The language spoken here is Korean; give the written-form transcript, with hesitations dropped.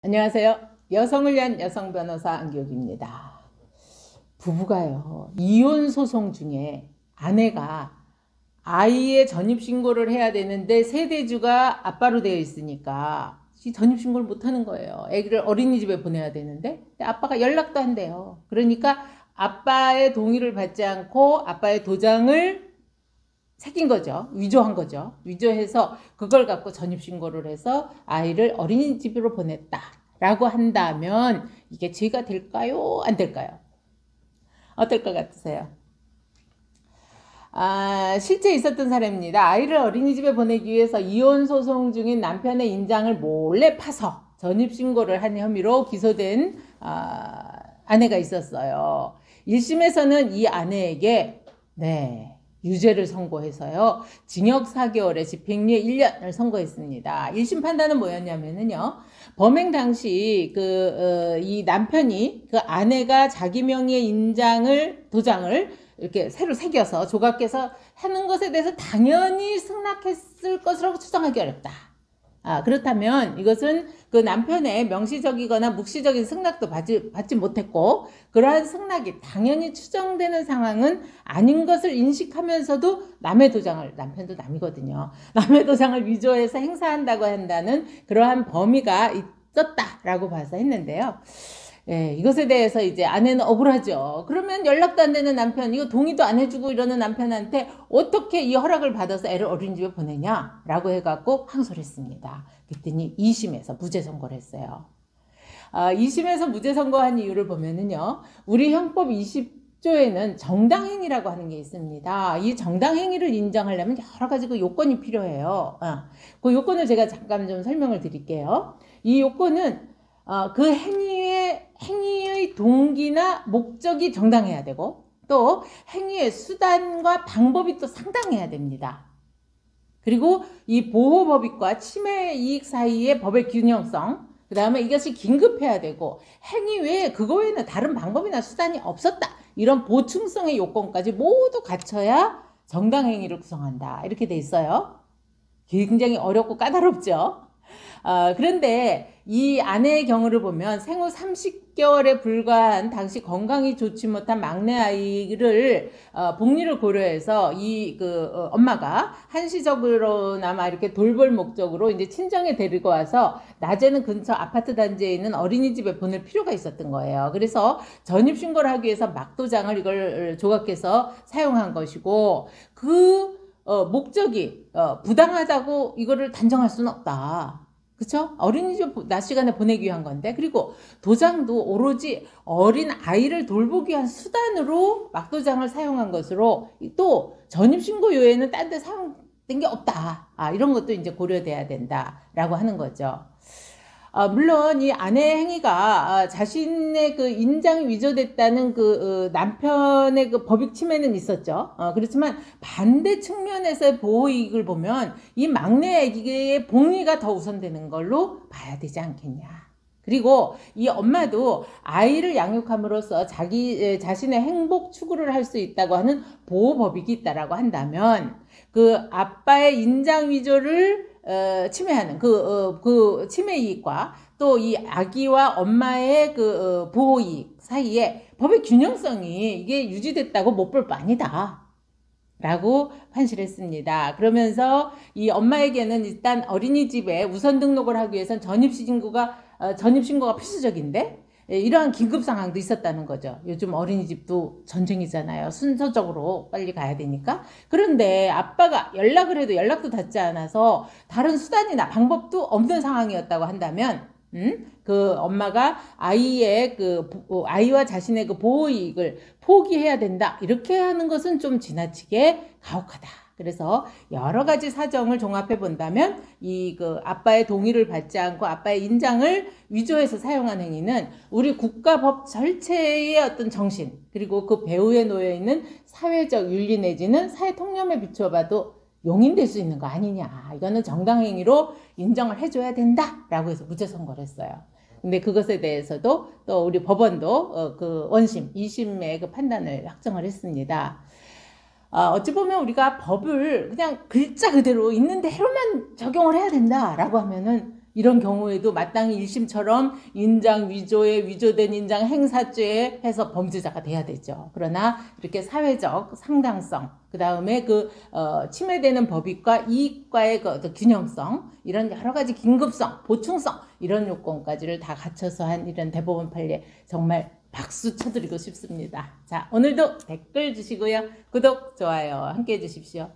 안녕하세요. 여성을 위한 여성 변호사 안기옥입니다. 부부가요, 이혼 소송 중에 아내가 아이의 전입신고를 해야 되는데 세대주가 아빠로 되어 있으니까 전입신고를 못하는 거예요. 아기를 어린이집에 보내야 되는데 아빠가 연락도 한대요. 그러니까 아빠의 동의를 받지 않고 아빠의 도장을 새긴 거죠. 위조한 거죠. 위조해서 그걸 갖고 전입신고를 해서 아이를 어린이집으로 보냈다라고 한다면 이게 죄가 될까요? 안 될까요? 어떨 것 같으세요? 실제 있었던 사례입니다. 아이를 어린이집에 보내기 위해서 이혼 소송 중인 남편의 인장을 몰래 파서 전입신고를 한 혐의로 기소된 아내가 있었어요. 1심에서는 이 아내에게 유죄를 선고해서요, 징역 4개월에 집행유예 1년을 선고했습니다. 1심 판단은 뭐였냐면요, 범행 당시 이 남편이 그 아내가 자기 명의의 도장을 이렇게 새로 새겨서 조각해서 하는 것에 대해서 당연히 승낙했을 것이라고 추정하기 어렵다. 그렇다면 이것은 그 남편의 명시적이거나 묵시적인 승낙도 받지 못했고, 그러한 승낙이 당연히 추정되는 상황은 아닌 것을 인식하면서도 남의 도장을, 남편도 남이거든요, 남의 도장을 위조해서 행사한다고 한다는 그러한 범위가 있었다라고 봐서 했는데요. 이것에 대해서 이제 아내는 억울하죠. 그러면 연락도 안 되는 남편, 이거 동의도 안 해주고 이러는 남편한테 어떻게 이 허락을 받아서 애를 어린이집에 보내냐라고 해갖고 항소를 했습니다. 그랬더니 2심에서 무죄 선고를 했어요. 2심에서 무죄 선고한 이유를 보면은요, 우리 형법 20조에는 정당행위라고 하는 게 있습니다. 이 정당행위를 인정하려면 여러 가지 그 요건이 필요해요. 그 요건을 제가 잠깐 좀 설명을 드릴게요. 이 요건은 그 행위의 동기나 목적이 정당해야 되고, 또 행위의 수단과 방법이 또 상당해야 됩니다. 그리고 이 보호법익과 침해 이익 사이의 법의 균형성, 그 다음에 이것이 긴급해야 되고, 행위 외에 그거 외에는 다른 방법이나 수단이 없었다, 이런 보충성의 요건까지 모두 갖춰야 정당행위를 구성한다, 이렇게 돼 있어요. 굉장히 어렵고 까다롭죠. 그런데 이 아내의 경우를 보면 생후 30개월에 불과한 당시 건강이 좋지 못한 막내 아이를 복리를 고려해서 엄마가 한시적으로나마 이렇게 돌볼 목적으로 이제 친정에 데리고 와서 낮에는 근처 아파트 단지에 있는 어린이집에 보낼 필요가 있었던 거예요. 그래서 전입신고를 하기 위해서 막도장을 이걸 조각해서 사용한 것이고, 목적이 부당하다고 이거를 단정할 수는 없다. 그쵸? 어린이집 낮 시간에 보내기 위한 건데, 그리고 도장도 오로지 어린 아이를 돌보기 위한 수단으로 막도장을 사용한 것으로, 또 전입신고 이외에는 딴 데 사용된 게 없다. 이런 것도 이제 고려돼야 된다라고 하는 거죠. 물론 이 아내의 행위가 자신의 그 인장이 위조됐다는 남편의 그 법익 침해는 있었죠. 그렇지만 반대 측면에서의 보호 이익을 보면 이 막내 아기의 복리가 더 우선되는 걸로 봐야 되지 않겠냐. 그리고 이 엄마도 아이를 양육함으로써 자신의 행복 추구를 할 수 있다고 하는 보호법익이 있다라고 한다면, 그 아빠의 인장 위조를 침해하는 침해 이익과 또 이 아기와 엄마의 보호 이익 사이에 법의 균형성이 이게 유지됐다고 못 볼 바 아니다 라고 판시를 했습니다. 그러면서 이 엄마에게는 일단 어린이집에 우선 등록을 하기 위해서는 전입신고가 필수적인데, 이러한 긴급 상황도 있었다는 거죠. 요즘 어린이집도 전쟁이잖아요. 순서적으로 빨리 가야 되니까. 그런데 아빠가 연락을 해도 연락도 닿지 않아서 다른 수단이나 방법도 없는 상황이었다고 한다면, 그 엄마가 아이와 자신의 그 보호 이익을 포기해야 된다, 이렇게 하는 것은 좀 지나치게 가혹하다. 그래서 여러 가지 사정을 종합해 본다면 아빠의 동의를 받지 않고 아빠의 인장을 위조해서 사용한 행위는 우리 국가법 절체의 어떤 정신, 그리고 그 배후에 놓여 있는 사회적 윤리 내지는 사회 통념에 비추어봐도 용인될 수 있는 거 아니냐. 이거는 정당행위로 인정을 해줘야 된다라고 해서 무죄 선고를 했어요. 근데 그것에 대해서도 또 우리 법원도 원심, 2심의 그 판단을 확정을 했습니다. 어찌 보면 우리가 법을 그냥 글자 그대로 있는 대로만 적용을 해야 된다라고 하면은 이런 경우에도 마땅히 1심처럼 인장 위조에 위조된 인장 행사죄에 해서 범죄자가 돼야 되죠. 그러나 이렇게 사회적 상당성, 그 다음에 침해되는 법익과 이익과의 그 균형성, 이런 여러 가지 긴급성, 보충성, 이런 요건까지를 다 갖춰서 한 이런 대법원 판례 정말 박수 쳐드리고 싶습니다. 자, 오늘도 댓글 주시고요. 구독, 좋아요 함께 해주십시오.